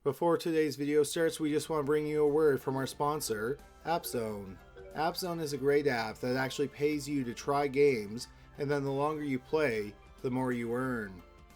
Before today's video starts, we just want to bring you a word from our sponsor, AppZone. AppZone is a great app that actually pays you to try games, and then the longer you play, the more you earn.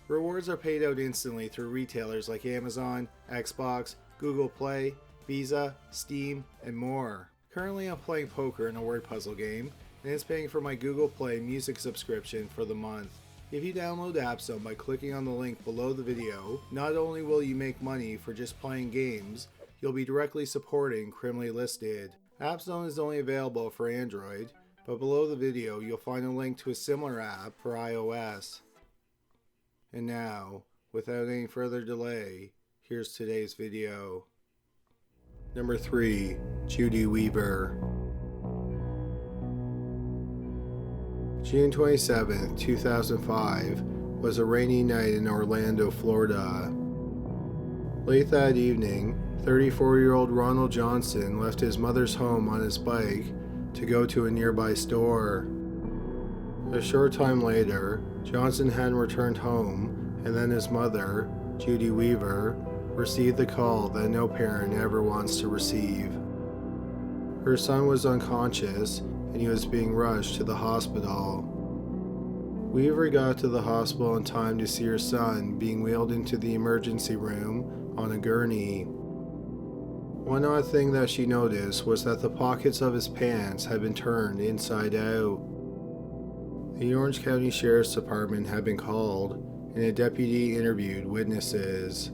Rewards are paid out instantly through retailers like Amazon, Xbox, Google Play, Visa, Steam, and more. Currently I'm playing poker in a word puzzle game, and it's paying for my Google Play music subscription for the month. If you download AppZone by clicking on the link below the video, not only will you make money for just playing games, you'll be directly supporting Criminally Listed. AppZone is only available for Android, but below the video you'll find a link to a similar app for iOS. And now, without any further delay, here's today's video. Number 3. Judy Weaver. June 27, 2005 was a rainy night in Orlando, Florida. Late that evening, 34-year-old Ronald Johnson left his mother's home on his bike to go to a nearby store. A short time later, Johnson hadn't returned home, and then his mother, Judy Weaver, received the call that no parent ever wants to receive. Her son was unconscious, and he was being rushed to the hospital. Weaver got to the hospital in time to see her son being wheeled into the emergency room on a gurney. One odd thing that she noticed was that the pockets of his pants had been turned inside out. The Orange County Sheriff's Department had been called, and a deputy interviewed witnesses.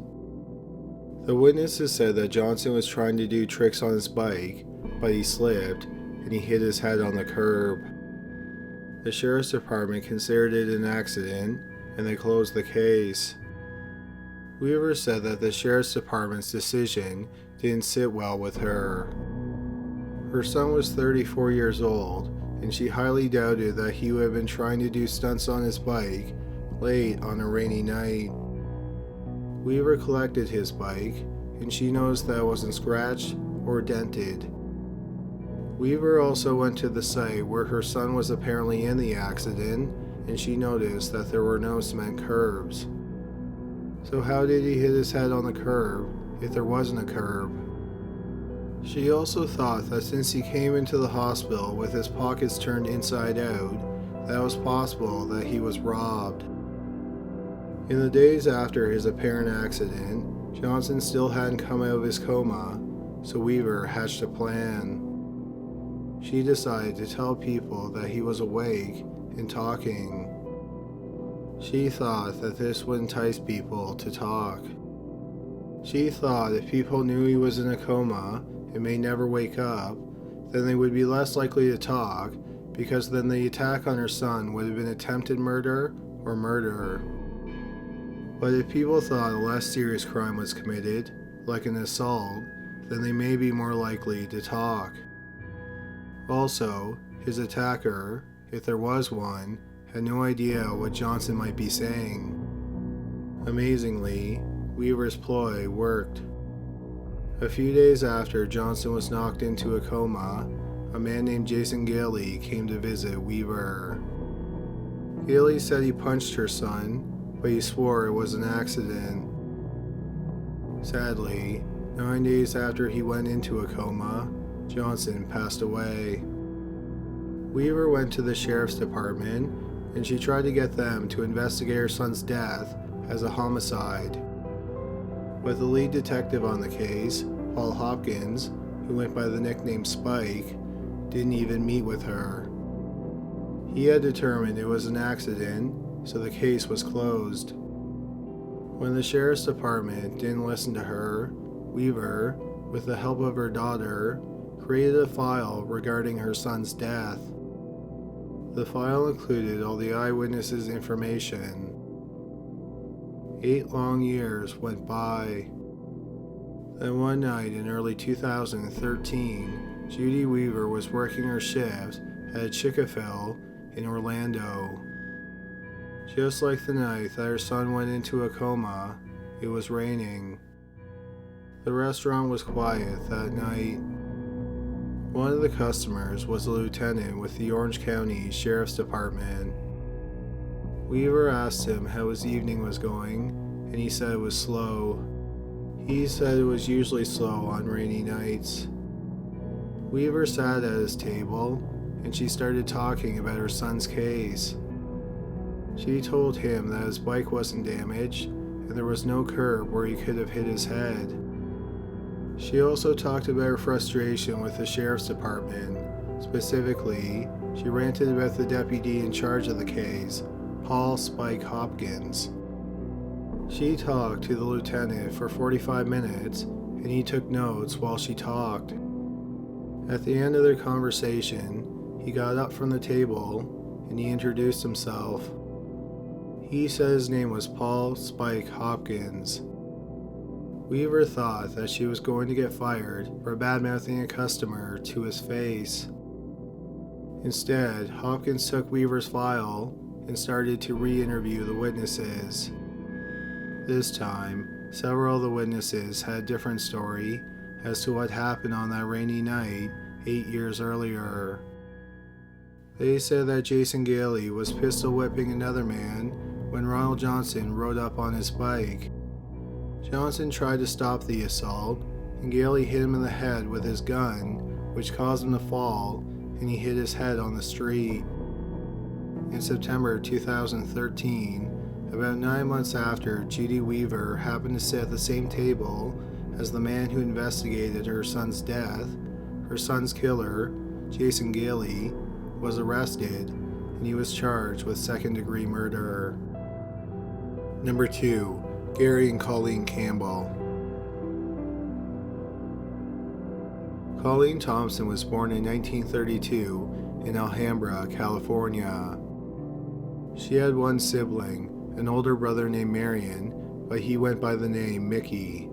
The witnesses said that Johnson was trying to do tricks on his bike, but he slipped, and he hit his head on the curb. The Sheriff's Department considered it an accident, and they closed the case. Weaver said that the Sheriff's Department's decision didn't sit well with her. Her son was 34 years old, and she highly doubted that he would have been trying to do stunts on his bike late on a rainy night. Weaver collected his bike, and she noticed that it wasn't scratched or dented. Weaver also went to the site where her son was apparently in the accident, and she noticed that there were no cement curbs. So how did he hit his head on the curb if there wasn't a curb? She also thought that since he came into the hospital with his pockets turned inside out, that it was possible that he was robbed. In the days after his apparent accident, Johnson still hadn't come out of his coma, so Weaver hatched a plan. She decided to tell people that he was awake and talking. She thought that this would entice people to talk. She thought if people knew he was in a coma and may never wake up, then they would be less likely to talk, because then the attack on her son would have been attempted murder or murder. But if people thought a less serious crime was committed, like an assault, then they may be more likely to talk. Also, his attacker, if there was one, had no idea what Johnson might be saying. Amazingly, Weaver's ploy worked. A few days after Johnson was knocked into a coma, a man named Jason Gailey came to visit Weaver. Gailey said he punched her son, but he swore it was an accident. Sadly, 9 days after he went into a coma, Johnson passed away. Weaver went to the Sheriff's Department, and she tried to get them to investigate her son's death as a homicide. But the lead detective on the case, Paul Hopkins, who went by the nickname Spike, didn't even meet with her. He had determined it was an accident, so the case was closed. When the Sheriff's Department didn't listen to her, Weaver, with the help of her daughter, created a file regarding her son's death. The file included all the eyewitnesses' information. 8 long years went by. Then one night in early 2013, Judy Weaver was working her shift at Chick-fil-A in Orlando. Just like the night that her son went into a coma, it was raining. The restaurant was quiet that night. One of the customers was a lieutenant with the Orange County Sheriff's Department. Weaver asked him how his evening was going, and he said it was slow. He said it was usually slow on rainy nights. Weaver sat at his table, and she started talking about her son's case. She told him that his bike wasn't damaged, and there was no curb where he could have hit his head. She also talked about her frustration with the sheriff's department. Specifically, she ranted about the deputy in charge of the case, Paul "Spike" Hopkins. She talked to the lieutenant for 45 minutes, and he took notes while she talked. At the end of their conversation, he got up from the table and he introduced himself. He said his name was Paul "Spike" Hopkins. Weaver thought that she was going to get fired for badmouthing a customer to his face. Instead, Hopkins took Weaver's file and started to re-interview the witnesses. This time, several of the witnesses had a different story as to what happened on that rainy night 8 years earlier. They said that Jason Gailey was pistol whipping another man when Ronald Johnson rode up on his bike. Johnson tried to stop the assault, and Gailey hit him in the head with his gun, which caused him to fall, and he hit his head on the street. In September 2013, about 9 months after Judy Weaver happened to sit at the same table as the man who investigated her son's death, her son's killer, Jason Gailey, was arrested, and he was charged with second-degree murder. Number 2. Gary and Collene Campbell. Collene Thompson was born in 1932 in Alhambra, California. She had one sibling, an older brother named Marion, but he went by the name Mickey.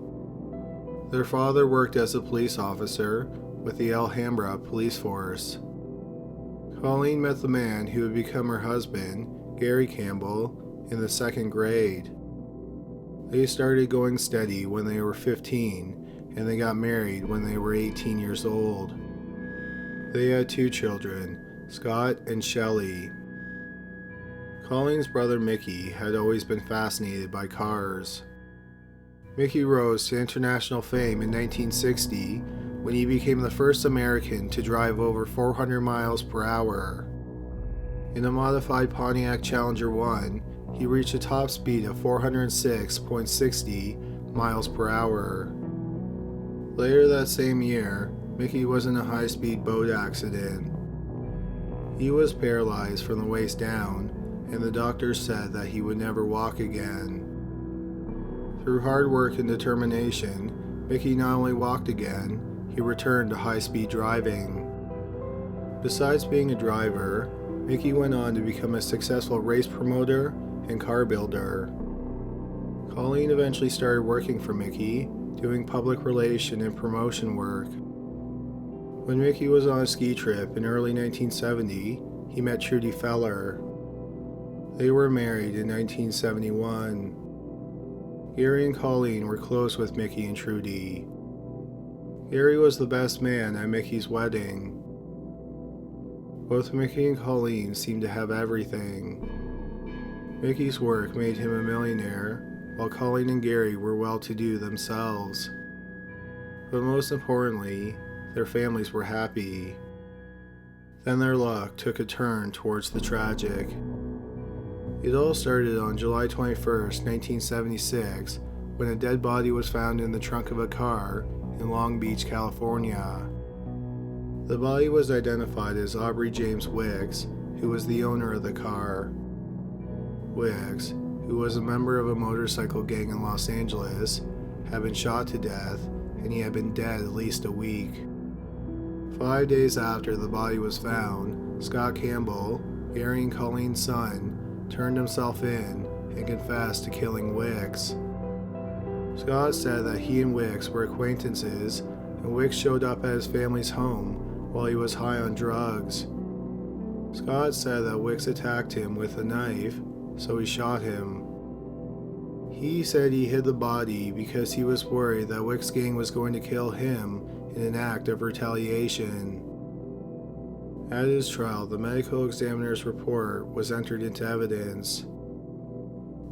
Their father worked as a police officer with the Alhambra police force. Collene met the man who would become her husband, Gary Campbell, in the 2nd grade. They started going steady when they were 15, and they got married when they were 18 years old. They had 2 children, Scott and Shelley. Collene's brother Mickey had always been fascinated by cars. Mickey rose to international fame in 1960 when he became the first American to drive over 400 miles per hour. In a modified Pontiac Challenger 1, he reached a top speed of 406.60 miles per hour. Later that same year, Mickey was in a high-speed boat accident. He was paralyzed from the waist down, and the doctors said that he would never walk again. Through hard work and determination, Mickey not only walked again, he returned to high-speed driving. Besides being a driver, Mickey went on to become a successful race promoter and car builder. Collene eventually started working for Mickey, doing public relation and promotion work. When Mickey was on a ski trip in early 1970, he met Trudy Feller. They were married in 1971. Gary and Collene were close with Mickey and Trudy. Gary was the best man at Mickey's wedding. Both Mickey and Collene seemed to have everything. Mickey's work made him a millionaire, while Collene and Gary were well-to-do themselves. But most importantly, their families were happy. Then their luck took a turn towards the tragic. It all started on July 21st, 1976, when a dead body was found in the trunk of a car in Long Beach, California. The body was identified as Aubrey James Wicks, who was the owner of the car. Wicks, who was a member of a motorcycle gang in Los Angeles, had been shot to death, and he had been dead at least a week. 5 days after the body was found, Scott Campbell, Gary and Collene's son, turned himself in and confessed to killing Wicks. Scott said that he and Wicks were acquaintances, and Wicks showed up at his family's home while he was high on drugs. Scott said that Wicks attacked him with a knife, so he shot him. He said he hid the body because he was worried that Wicks' gang was going to kill him in an act of retaliation. At his trial, the medical examiner's report was entered into evidence.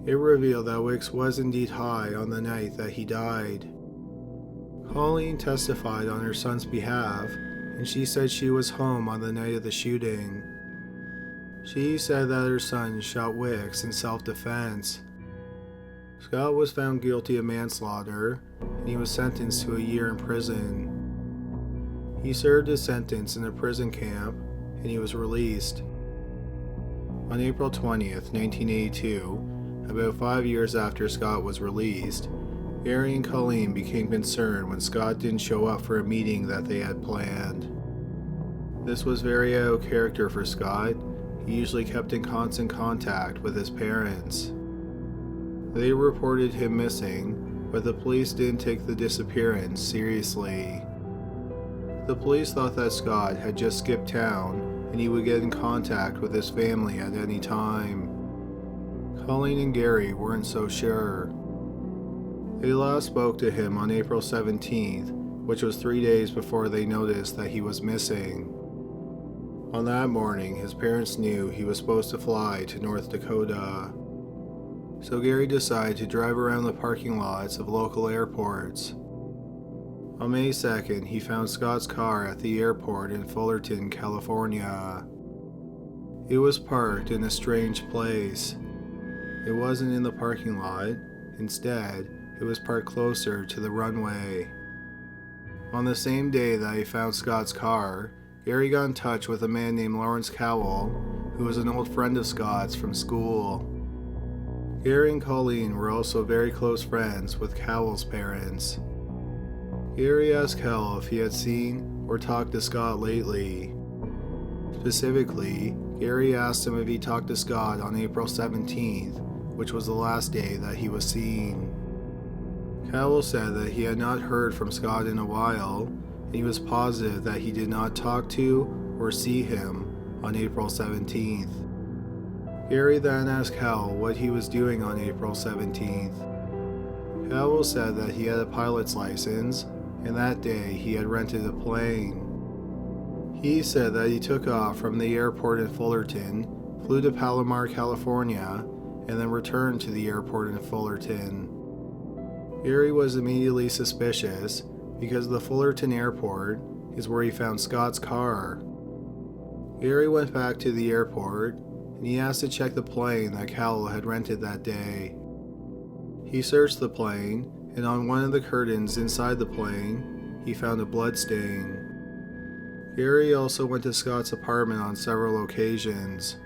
It revealed that Wicks was indeed high on the night that he died. Collene testified on her son's behalf, and she said she was home on the night of the shooting. She said that her son shot Wicks in self-defense. Scott was found guilty of manslaughter, and he was sentenced to a year in prison. He served his sentence in a prison camp, and he was released. On April 20th, 1982, about 5 years after Scott was released, Gary and Collene became concerned when Scott didn't show up for a meeting that they had planned. This was very out of character for Scott. He usually kept in constant contact with his parents. They reported him missing, but the police didn't take the disappearance seriously. The police thought that Scott had just skipped town and he would get in contact with his family at any time. Collene and Gary weren't so sure. They last spoke to him on April 17th, which was 3 days before they noticed that he was missing. On that morning, his parents knew he was supposed to fly to North Dakota. So Gary decided to drive around the parking lots of local airports. On May 2nd, he found Scott's car at the airport in Fullerton, California. It was parked in a strange place. It wasn't in the parking lot. Instead, it was parked closer to the runway. On the same day that he found Scott's car, Gary got in touch with a man named Lawrence Cowell, who was an old friend of Scott's from school. Gary and Collene were also very close friends with Cowell's parents. Gary asked Cowell if he had seen or talked to Scott lately. Specifically, Gary asked him if he talked to Scott on April 17th, which was the last day that he was seen. Campbell said that he had not heard from Scott in a while, and he was positive that he did not talk to or see him on April 17th. Gary then asked Campbell what he was doing on April 17th. Campbell said that he had a pilot's license, and that day he had rented a plane. He said that he took off from the airport in Fullerton, flew to Palomar, California, and then returned to the airport in Fullerton. Gary was immediately suspicious because the Fullerton airport is where he found Scott's car. Gary went back to the airport and he asked to check the plane that Cowell had rented that day. He searched the plane, and on one of the curtains inside the plane, he found a blood stain. Gary also went to Scott's apartment on several occasions.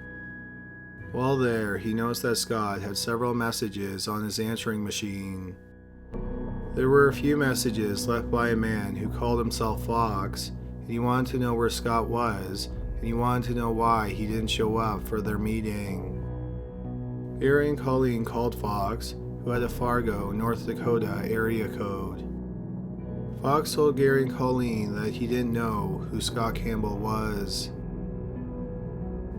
While there, he noticed that Scott had several messages on his answering machine. There were a few messages left by a man who called himself Fox, and he wanted to know where Scott was, and he wanted to know why he didn't show up for their meeting. Gary and Collene called Fox, who had a Fargo, North Dakota area code. Fox told Gary and Collene that he didn't know who Scott Campbell was.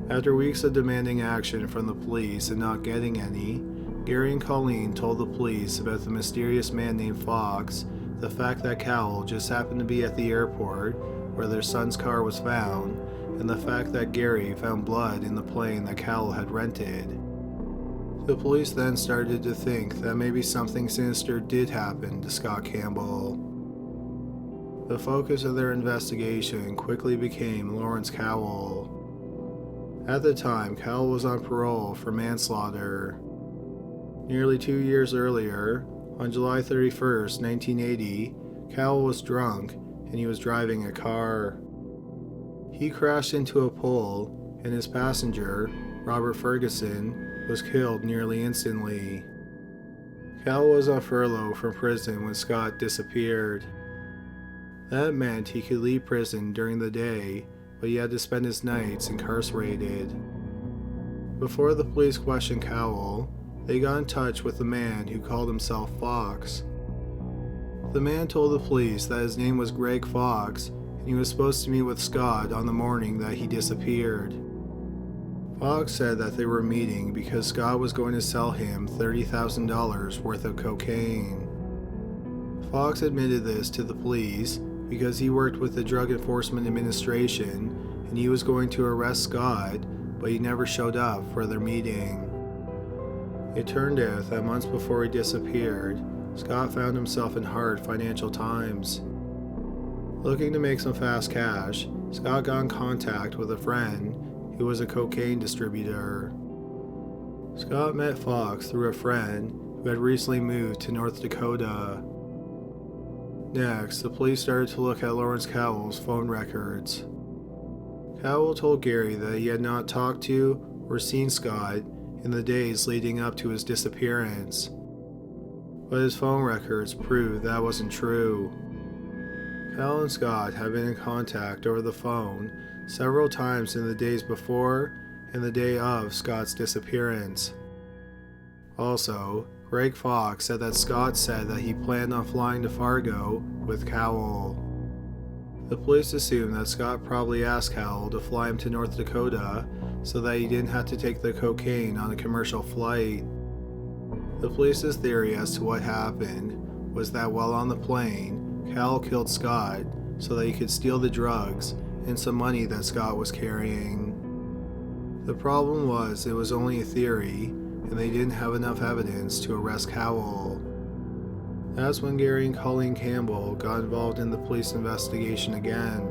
After weeks of demanding action from the police and not getting any, Gary and Collene told the police about the mysterious man named Fox, the fact that Cowell just happened to be at the airport where their son's car was found, and the fact that Gary found blood in the plane that Cowell had rented. The police then started to think that maybe something sinister did happen to Scott Campbell. The focus of their investigation quickly became Lawrence Cowell. At the time, Cowell was on parole for manslaughter. Nearly 2 years earlier, on July 31st, 1980, Cowell was drunk and he was driving a car. He crashed into a pole, and his passenger, Robert Ferguson, was killed nearly instantly. Cowell was on furlough from prison when Scott disappeared. That meant he could leave prison during the day, but he had to spend his nights incarcerated. Before the police questioned Cowell, they got in touch with the man who called himself Fox. The man told the police that his name was Greg Fox, and he was supposed to meet with Scott on the morning that he disappeared. Fox said that they were meeting because Scott was going to sell him $30,000 worth of cocaine. Fox admitted this to the police because he worked with the Drug Enforcement Administration and he was going to arrest Scott, but he never showed up for their meeting. It turned out that months before he disappeared, Scott found himself in hard financial times. Looking to make some fast cash, Scott got in contact with a friend who was a cocaine distributor. Scott met Fox through a friend who had recently moved to North Dakota. Next, the police started to look at Lawrence Cowell's phone records. Cowell told Gary that he had not talked to or seen Scott in the days leading up to his disappearance, but his phone records proved that wasn't true. Cowell and Scott had been in contact over the phone several times in the days before and the day of Scott's disappearance. Also, Greg Fox said that Scott said that he planned on flying to Fargo with Cowell. The police assumed that Scott probably asked Cowell to fly him to North Dakota so that he didn't have to take the cocaine on a commercial flight. The police's theory as to what happened was that while on the plane, Cowell killed Scott so that he could steal the drugs and some money that Scott was carrying. The problem was it was only a theory, and they didn't have enough evidence to arrest Cowell. That's when Gary and Colleen Campbell got involved in the police investigation again.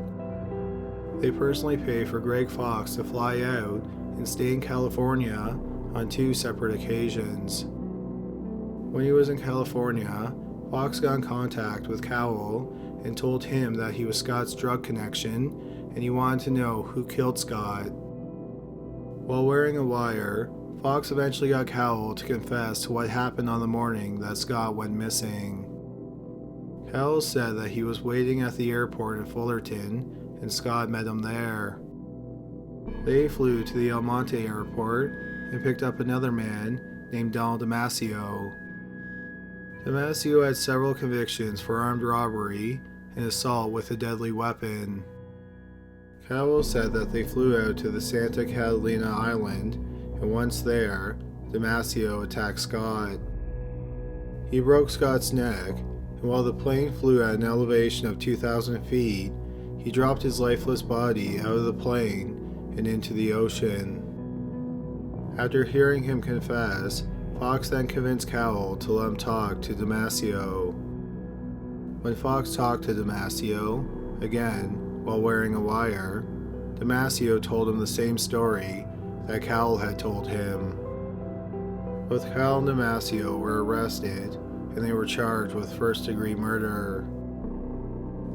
They personally paid for Greg Fox to fly out and stay in California on 2 separate occasions. When he was in California, Fox got in contact with Cowell and told him that he was Scott's drug connection and he wanted to know who killed Scott. While wearing a wire, Fox eventually got Cowell to confess to what happened on the morning that Scott went missing. Cowell said that he was waiting at the airport in Fullerton and Scott met him there. They flew to the El Monte airport and picked up another man named Donald Damasio. Damasio had several convictions for armed robbery and assault with a deadly weapon. Cowell said that they flew out to the Santa Catalina Island, and once there, Damasio attacked Scott. He broke Scott's neck, and while the plane flew at an elevation of 2,000 feet, he dropped his lifeless body out of the plane and into the ocean. After hearing him confess, Fox then convinced Cowell to let him talk to Damasio. When Fox talked to Damasio, again, while wearing a wire, Damasio told him the same story that Cowell had told him. Both Cowell and Damasio were arrested, and they were charged with first-degree murder.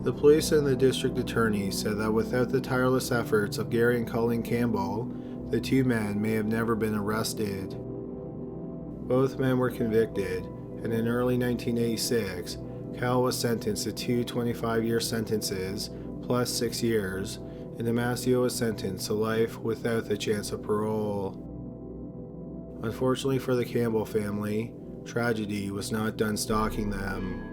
The police and the district attorney said that without the tireless efforts of Gary and Colleen Campbell, the 2 men may have never been arrested. Both men were convicted, and in early 1986, Cowell was sentenced to 2 25-year sentences plus 6 years, and Damasio was sentenced to life without the chance of parole. Unfortunately for the Campbell family, tragedy was not done stalking them.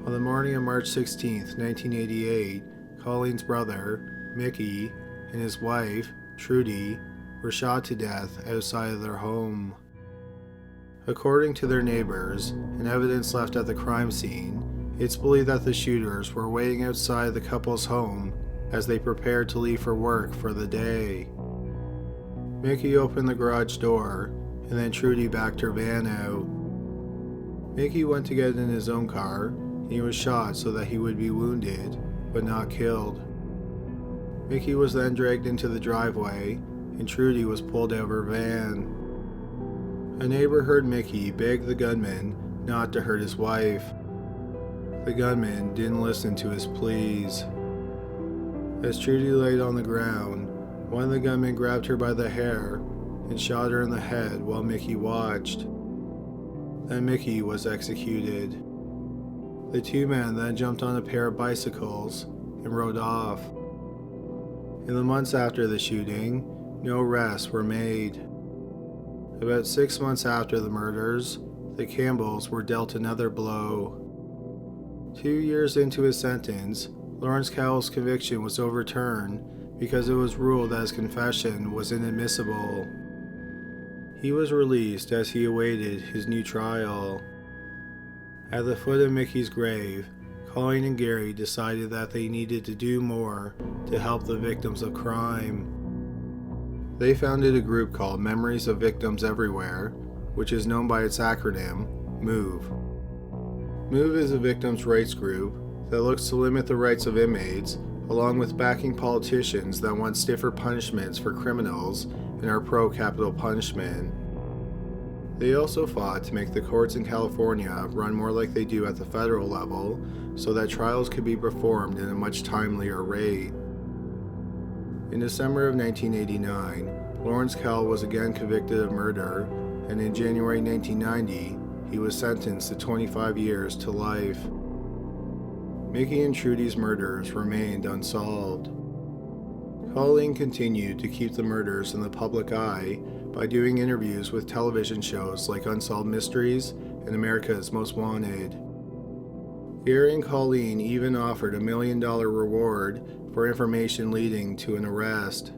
On the morning of March 16, 1988, Colleen's brother, Mickey, and his wife, Trudy, were shot to death outside of their home. According to their neighbors and evidence left at the crime scene, it's believed that the shooters were waiting outside the couple's home as they prepared to leave for work for the day. Mickey opened the garage door, and then Trudy backed her van out. Mickey went to get in his own car, and he was shot so that he would be wounded, but not killed. Mickey was then dragged into the driveway, and Trudy was pulled out of her van. A neighbor heard Mickey beg the gunman not to hurt his wife. The gunman didn't listen to his pleas. As Trudy laid on the ground, one of the gunmen grabbed her by the hair and shot her in the head while Mickey watched. Then Mickey was executed. The 2 men then jumped on a pair of bicycles and rode off. In the months after the shooting, no arrests were made. About 6 months after the murders, the Campbells were dealt another blow. 2 years into his sentence, Lawrence Cowell's conviction was overturned because it was ruled that his confession was inadmissible. He was released as he awaited his new trial. At the foot of Mickey's grave, Colleen and Gary decided that they needed to do more to help the victims of crime. They founded a group called Memories of Victims Everywhere, which is known by its acronym, MOVE. MOVE is a victims' rights group that looks to limit the rights of inmates, along with backing politicians that want stiffer punishments for criminals and are pro-capital punishment. They also fought to make the courts in California run more like they do at the federal level, so that trials could be performed in a much timelier rate. In December of 1989, Lawrence Kell was again convicted of murder, and in January 1990, he was sentenced to 25 years to life. Mickey and Trudy's murders remained unsolved. Collene continued to keep the murders in the public eye by doing interviews with television shows like Unsolved Mysteries and America's Most Wanted. Gary and Collene even offered a $1 million reward for information leading to an arrest.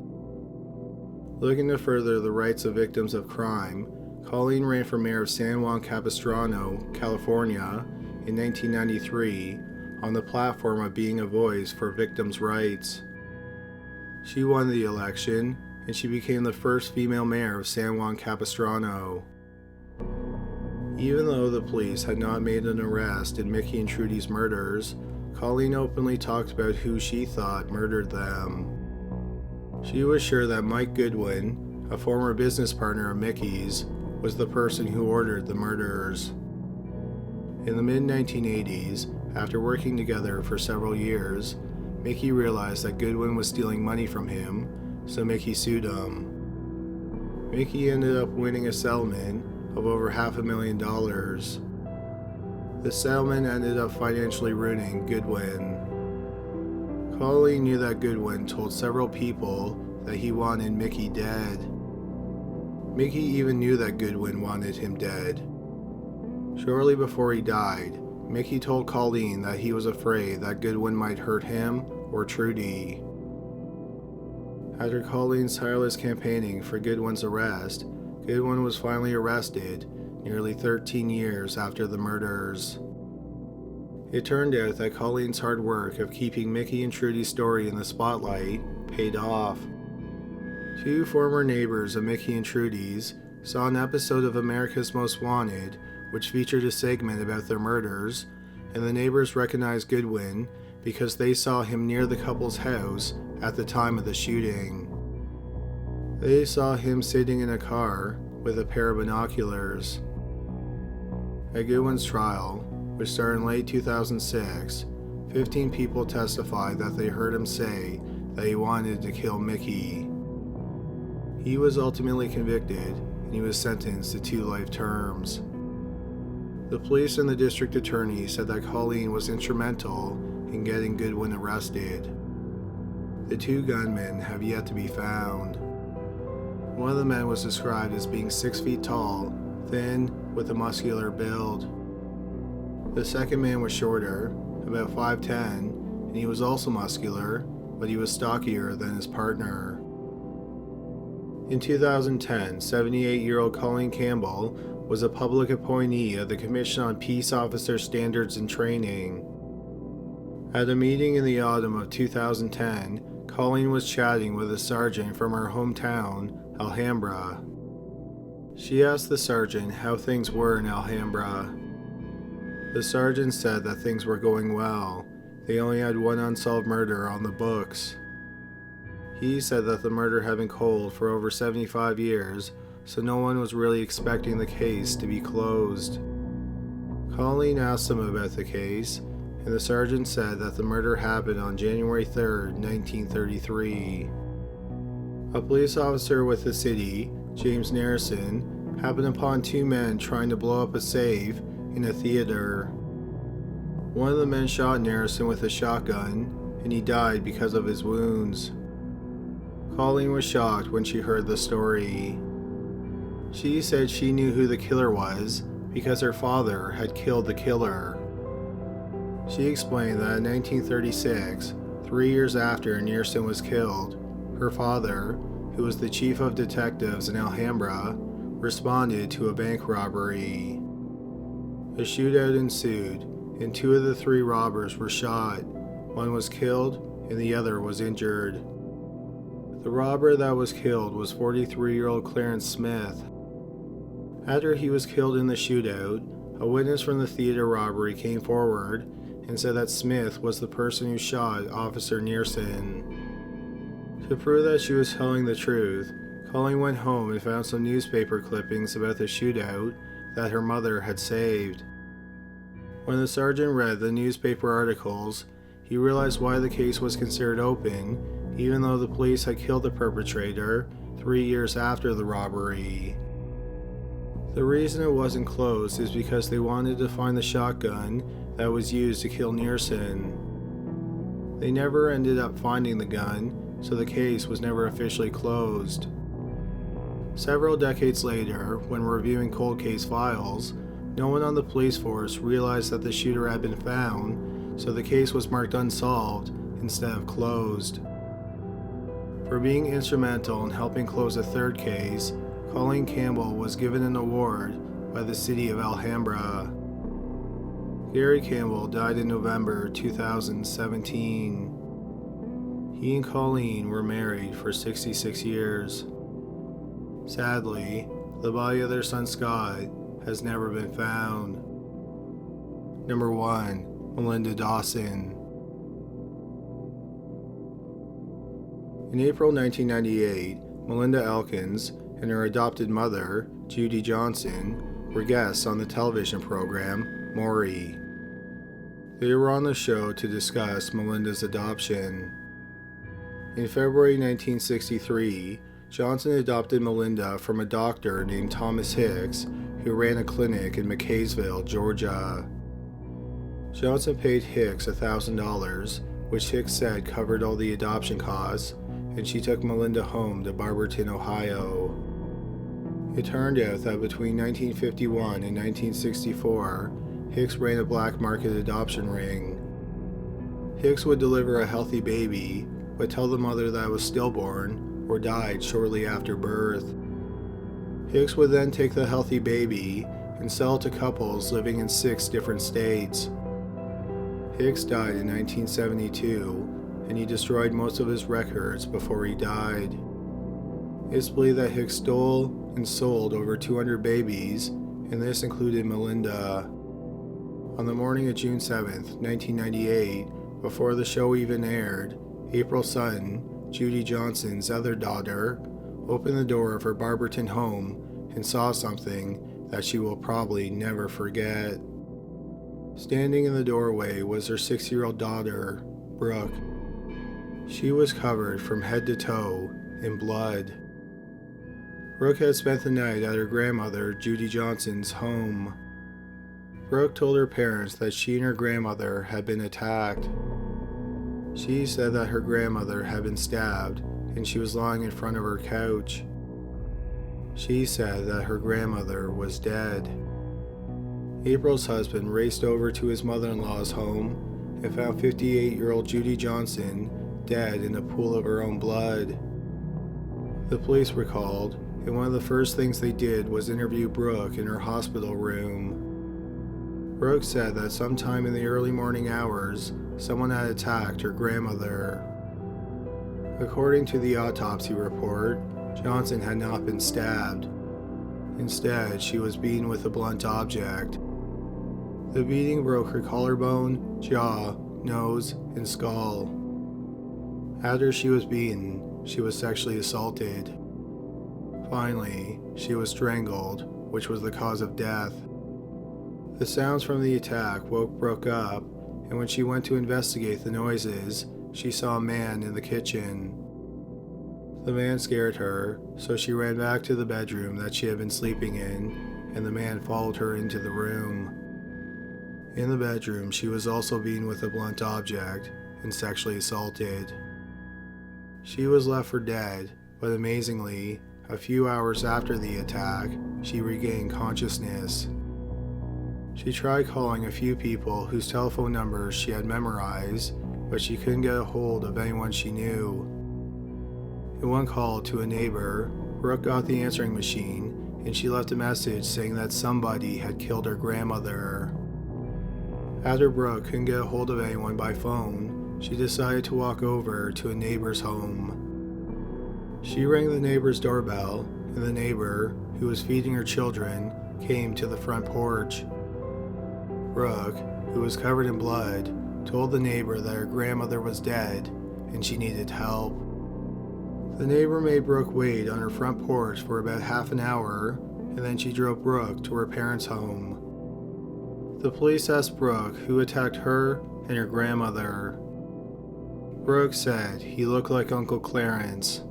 Looking to further the rights of victims of crime, Collene ran for mayor of San Juan Capistrano, California, in 1993 on the platform of being a voice for victims' rights. She won the election, and she became the first female mayor of San Juan Capistrano. Even though the police had not made an arrest in Mickey and Trudy's murders, Collene openly talked about who she thought murdered them. She was sure that Mike Goodwin, a former business partner of Mickey's, was the person who ordered the murders. In the mid-1980s, after working together for several years, Mickey realized that Goodwin was stealing money from him, so Mickey sued him. Mickey ended up winning a settlement of over $500,000. The settlement ended up financially ruining Goodwin. Collene knew that Goodwin told several people that he wanted Mickey dead. Mickey even knew that Goodwin wanted him dead. Shortly before he died, Mickey told Collene that he was afraid that Goodwin might hurt him or Trudy. After Collene's tireless campaigning for Goodwin's arrest, Goodwin was finally arrested nearly 13 years after the murders. It turned out that Collene's hard work of keeping Mickey and Trudy's story in the spotlight paid off. Two former neighbors of Mickey and Trudy's saw an episode of America's Most Wanted, which featured a segment about their murders, and the neighbors recognized Goodwin because they saw him near the couple's house at the time of the shooting. They saw him sitting in a car with a pair of binoculars. At Goodwin's trial, which started in late 2006, 15 people testified that they heard him say that he wanted to kill Mickey. He was ultimately convicted, and he was sentenced to 2 life terms. The police and the district attorney said that Collene was instrumental in getting Goodwin arrested. The 2 gunmen have yet to be found. One of the men was described as being 6 feet tall, thin, with a muscular build. The second man was shorter, about 5'10", and he was also muscular, but he was stockier than his partner. In 2010, 78-year-old Colleen Campbell was a public appointee of the Commission on Peace Officer Standards and Training. At a meeting in the autumn of 2010, Collene was chatting with a sergeant from her hometown, Alhambra. She asked the sergeant how things were in Alhambra. The sergeant said that things were going well. They only had 1 unsolved murder on the books. He said that the murder had been cold for over 75 years, so no one was really expecting the case to be closed. Collene asked him about the case, and the sergeant said that the murder happened on January 3, 1933. A police officer with the city, James Narrison, happened upon 2 men trying to blow up a safe in a theater. One of the men shot Narrison with a shotgun, and he died because of his wounds. Collene was shocked when she heard the story. She said she knew who the killer was because her father had killed the killer. She explained that in 1936, 3 years after Narrison was killed, her father, who was the chief of detectives in Alhambra, responded to a bank robbery. A shootout ensued, and 2 of the 3 robbers were shot. One was killed, and the other was injured. The robber that was killed was 43-year-old Clarence Smith. After he was killed in the shootout, A witness from the theater robbery came forward and said that Smith was the person who shot Officer Nearson. To prove that she was telling the truth, Collene went home and found some newspaper clippings about the shootout that her mother had saved. When the sergeant read the newspaper articles, he realized why the case was considered open, even though the police had killed the perpetrator 3 years after the robbery. The reason it wasn't closed is because they wanted to find the shotgun that was used to kill Nearson. They never ended up finding the gun, so the case was never officially closed. Several decades later, when reviewing cold case files, no one on the police force realized that the shooter had been found, so the case was marked unsolved instead of closed. For being instrumental in helping close a third case, Collene Campbell was given an award by the city of Alhambra. Gary Campbell died in November 2017. He and Collene were married for 66 years. Sadly, the body of their son Scott has never been found. Number 1. Melinda Dawson. In April 1998, Melinda Elkins and her adopted mother, Judy Johnson, were guests on the television program Maury. They were on the show to discuss Melinda's adoption. In February 1963, Johnson adopted Melinda from a doctor named Thomas Hicks, who ran a clinic in McKaysville, Georgia. Johnson paid Hicks $1,000, which Hicks said covered all the adoption costs, and she took Melinda home to Barberton, Ohio. It turned out that between 1951 and 1964, Hicks ran a black market adoption ring. Hicks would deliver a healthy baby, but tell the mother that it was stillborn or died shortly after birth. Hicks would then take the healthy baby and sell it to couples living in 6 different states. Hicks died in 1972, and he destroyed most of his records before he died. It's believed that Hicks stole and sold over 200 babies, and this included Melinda. On the morning of June 7, 1998, before the show even aired, April's son, Judy Johnson's other daughter, opened the door of her Barberton home and saw something that she will probably never forget. Standing in the doorway was her 6-year-old daughter, Brooke. She was covered from head to toe in blood. Brooke had spent the night at her grandmother, Judy Johnson's home. Brooke told her parents that she and her grandmother had been attacked. She said that her grandmother had been stabbed and she was lying in front of her couch. She said that her grandmother was dead. April's husband raced over to his mother-in-law's home and found 58-year-old Judy Johnson dead in a pool of her own blood. The police were called, and one of the first things they did was interview Brooke in her hospital room. Brooke said that sometime in the early morning hours, someone had attacked her grandmother. According to the autopsy report, Johnson had not been stabbed. Instead, she was beaten with a blunt object. The beating broke her collarbone, jaw, nose, and skull. After she was beaten, she was sexually assaulted. Finally, she was strangled, which was the cause of death. The sounds from the attack woke Brooke up, and when she went to investigate the noises, she saw a man in the kitchen. The man scared her, so she ran back to the bedroom that she had been sleeping in, and the man followed her into the room. In the bedroom, she was also beaten with a blunt object and sexually assaulted. She was left for dead, but amazingly, a few hours after the attack, she regained consciousness. She tried calling a few people whose telephone numbers she had memorized, but she couldn't get a hold of anyone she knew. In one call to a neighbor, Brooke got the answering machine, and she left a message saying that somebody had killed her grandmother. After Brooke couldn't get a hold of anyone by phone, she decided to walk over to a neighbor's home. She rang the neighbor's doorbell, and the neighbor, who was feeding her children, came to the front porch. Brooke, who was covered in blood, told the neighbor that her grandmother was dead and she needed help. The neighbor made Brooke wait on her front porch for about half an hour, and then she drove Brooke to her parents' home. The police asked Brooke who attacked her and her grandmother. Brooke said he looked like Uncle Clarence.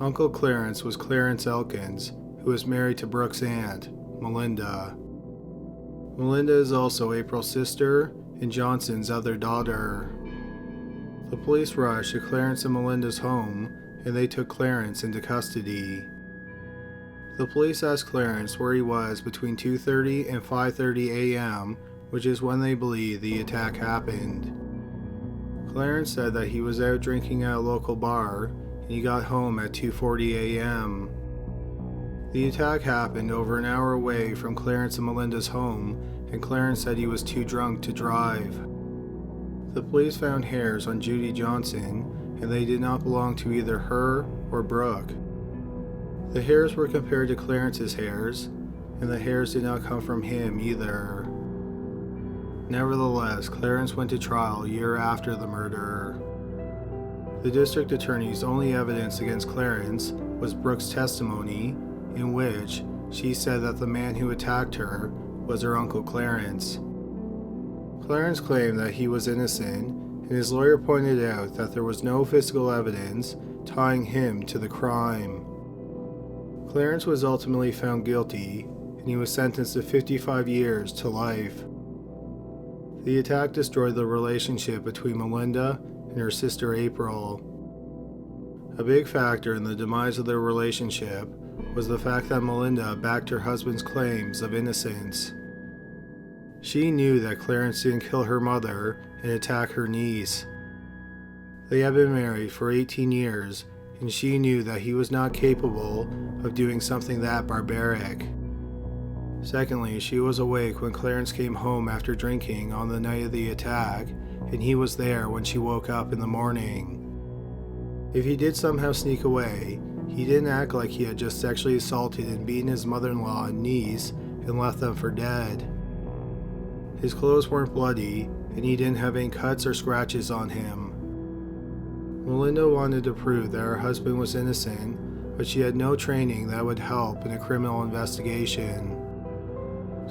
Uncle Clarence was Clarence Elkins, who was married to Brooke's aunt, Melinda. Melinda is also April's sister and Johnson's other daughter. The police rushed to Clarence and Melinda's home, and they took Clarence into custody. The police asked Clarence where he was between 2:30 and 5:30 a.m., which is when they believe the attack happened. Clarence said that he was out drinking at a local bar, and he got home at 2:40 a.m. The attack happened over an hour away from Clarence and Melinda's home, and Clarence said he was too drunk to drive. The police found hairs on Judy Johnson, and they did not belong to either her or Brooke. The hairs were compared to Clarence's hairs, and the hairs did not come from him either. Nevertheless, Clarence went to trial a year after the murder. The district attorney's only evidence against Clarence was Brooke's testimony, in which she said that the man who attacked her was her Uncle Clarence. Clarence claimed that he was innocent, and his lawyer pointed out that there was no physical evidence tying him to the crime. Clarence was ultimately found guilty, and he was sentenced to 55 years to life. The attack destroyed the relationship between Melinda and her sister April. A big factor in the demise of their relationship was the fact that Melinda backed her husband's claims of innocence. She knew that Clarence didn't kill her mother and attack her niece. They had been married for 18 years, and she knew that he was not capable of doing something that barbaric. Secondly, she was awake when Clarence came home after drinking on the night of the attack, and he was there when she woke up in the morning. If he did somehow sneak away, he didn't act like he had just sexually assaulted and beaten his mother-in-law and niece and left them for dead. His clothes weren't bloody, and he didn't have any cuts or scratches on him. Melinda wanted to prove that her husband was innocent, but she had no training that would help in a criminal investigation.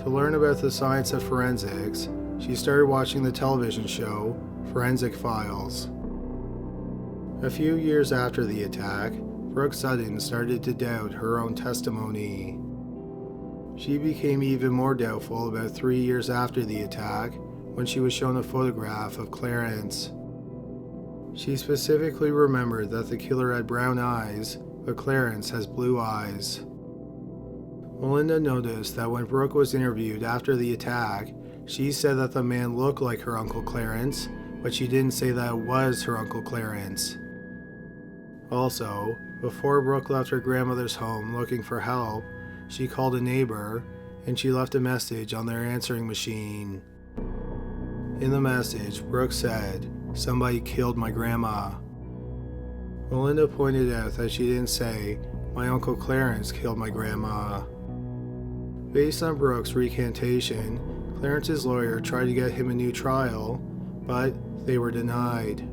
To learn about the science of forensics, she started watching the television show Forensic Files. A few years after the attack, Brooke Sutton started to doubt her own testimony. She became even more doubtful about 3 years after the attack, when she was shown a photograph of Clarence. She specifically remembered that the killer had brown eyes, but Clarence has blue eyes. Melinda noticed that when Brooke was interviewed after the attack, she said that the man looked like her Uncle Clarence, but she didn't say that it was her Uncle Clarence. Also, before Brooke left her grandmother's home looking for help, she called a neighbor, and she left a message on their answering machine. In the message, Brooke said, "Somebody killed my grandma." Melinda pointed out that she didn't say, "My Uncle Clarence killed my grandma." Based on Brooke's recantation, Clarence's lawyer tried to get him a new trial, but they were denied.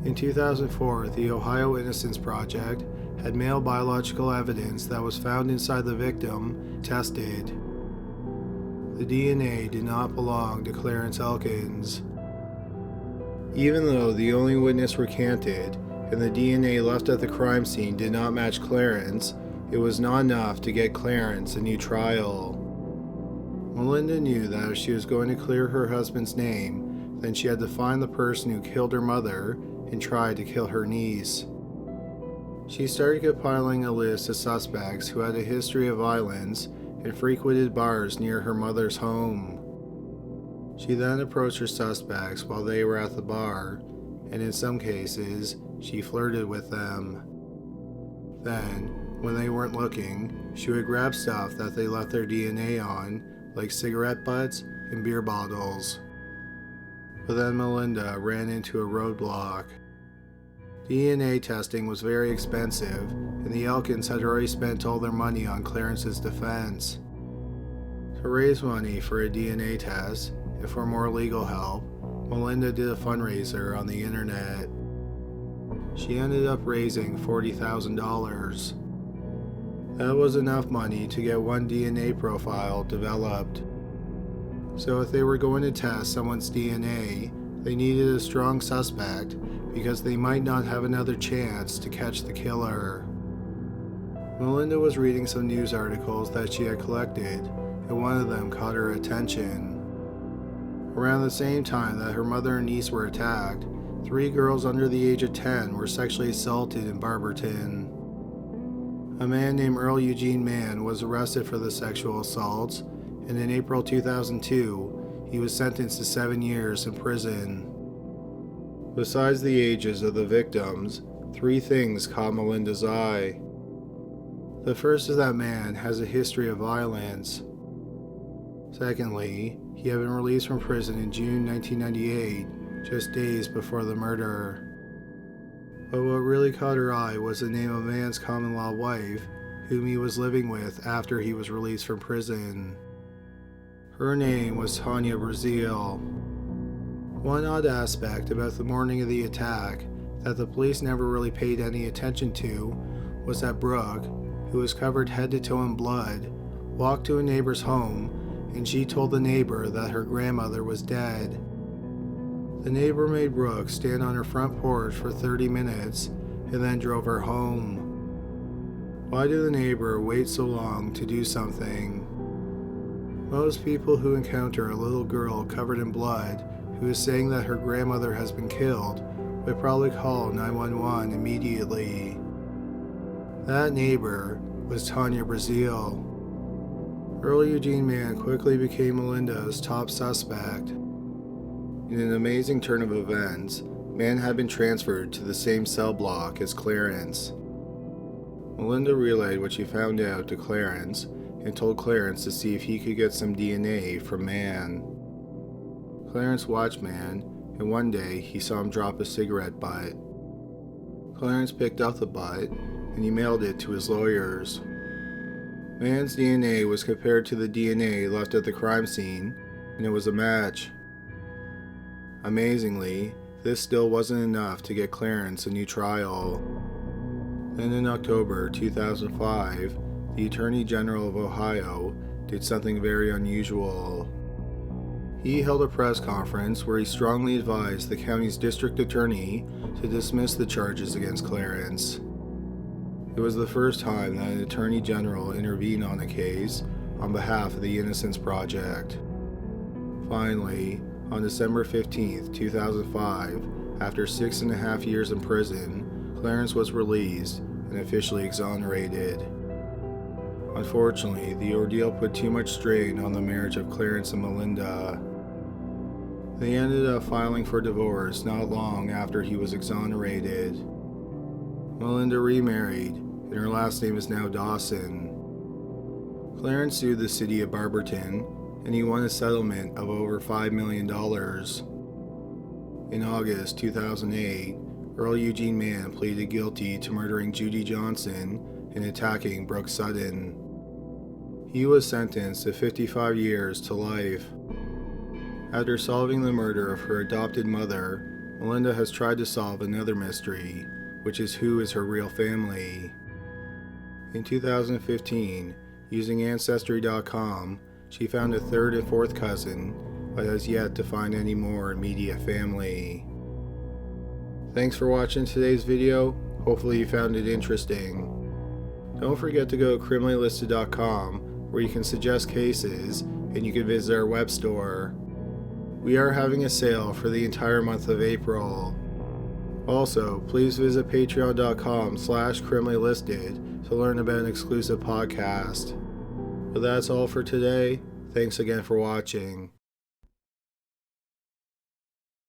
In 2004, the Ohio Innocence Project had male biological evidence that was found inside the victim tested. The DNA did not belong to Clarence Elkins. Even though the only witness recanted and the DNA left at the crime scene did not match Clarence, it was not enough to get Clarence a new trial. Melinda knew that if she was going to clear her husband's name, then she had to find the person who killed her mother and tried to kill her niece. She started compiling a list of suspects who had a history of violence and frequented bars near her mother's home. She then approached her suspects while they were at the bar, and in some cases, she flirted with them. Then, when they weren't looking, she would grab stuff that they left their DNA on, like cigarette butts and beer bottles. But then Melinda ran into a roadblock. DNA testing was very expensive, and the Elkins had already spent all their money on Clarence's defense. To raise money for a DNA test and for more legal help, Melinda did a fundraiser on the internet. She ended up raising $40,000. That was enough money to get one DNA profile developed. So if they were going to test someone's DNA, they needed a strong suspect because they might not have another chance to catch the killer. Melinda was reading some news articles that she had collected, and one of them caught her attention. Around the same time that her mother and niece were attacked, 3 girls under the age of 10 were sexually assaulted in Barberton. A man named Earl Eugene Mann was arrested for the sexual assaults, and in April 2002, he was sentenced to 7 years in prison. Besides the ages of the victims, 3 things caught Melinda's eye. The first is that Mann has a history of violence. Secondly, he had been released from prison in June 1998, just days before the murder. But what really caught her eye was the name of Mann's common-law wife, whom he was living with after he was released from prison. Her name was Tanya Brazil. One odd aspect about the morning of the attack that the police never really paid any attention to was that Brooke, who was covered head to toe in blood, walked to a neighbor's home, and she told the neighbor that her grandmother was dead. The neighbor made Brooke stand on her front porch for 30 minutes and then drove her home. Why did the neighbor wait so long to do something? Most people who encounter a little girl covered in blood who is saying that her grandmother has been killed would probably call 911 immediately. That neighbor was Tanya Brazil. Earl Eugene Mann quickly became Melinda's top suspect. In an amazing turn of events, Mann had been transferred to the same cell block as Clarence. Melinda relayed what she found out to Clarence and told Clarence to see if he could get some DNA from Mann. Clarence watched Mann, and one day he saw him drop a cigarette butt. Clarence picked up the butt and he mailed it to his lawyers. Mann's DNA was compared to the DNA left at the crime scene, and it was a match. Amazingly, this still wasn't enough to get Clarence a new trial. Then in October 2005, the Attorney General of Ohio did something very unusual. He held a press conference where he strongly advised the county's district attorney to dismiss the charges against Clarence. It was the first time that an attorney general intervened on a case on behalf of the Innocence Project. Finally, on December 15, 2005, after 6.5 years in prison, Clarence was released and officially exonerated. Unfortunately, the ordeal put too much strain on the marriage of Clarence and Melinda. They ended up filing for divorce not long after he was exonerated. Melinda remarried, and her last name is now Dawson. Clarence sued the city of Barberton, and he won a settlement of over $5 million. In August 2008, Earl Eugene Mann pleaded guilty to murdering Judy Johnson and attacking Brooke Sutton. He was sentenced to 55 years to life. After solving the murder of her adopted mother, Melinda has tried to solve another mystery, which is who is her real family. In 2015, using Ancestry.com, she found a 3rd and 4th cousin, but has yet to find any more immediate family. Thanks for watching today's video. Hopefully you found it interesting. Don't forget to go to criminallylisted.com where you can suggest cases and you can visit our web store. We are having a sale for the entire month of April. Also, please visit patreon.com/criminallylisted to learn about an exclusive podcast. But that's all for today. Thanks again for watching.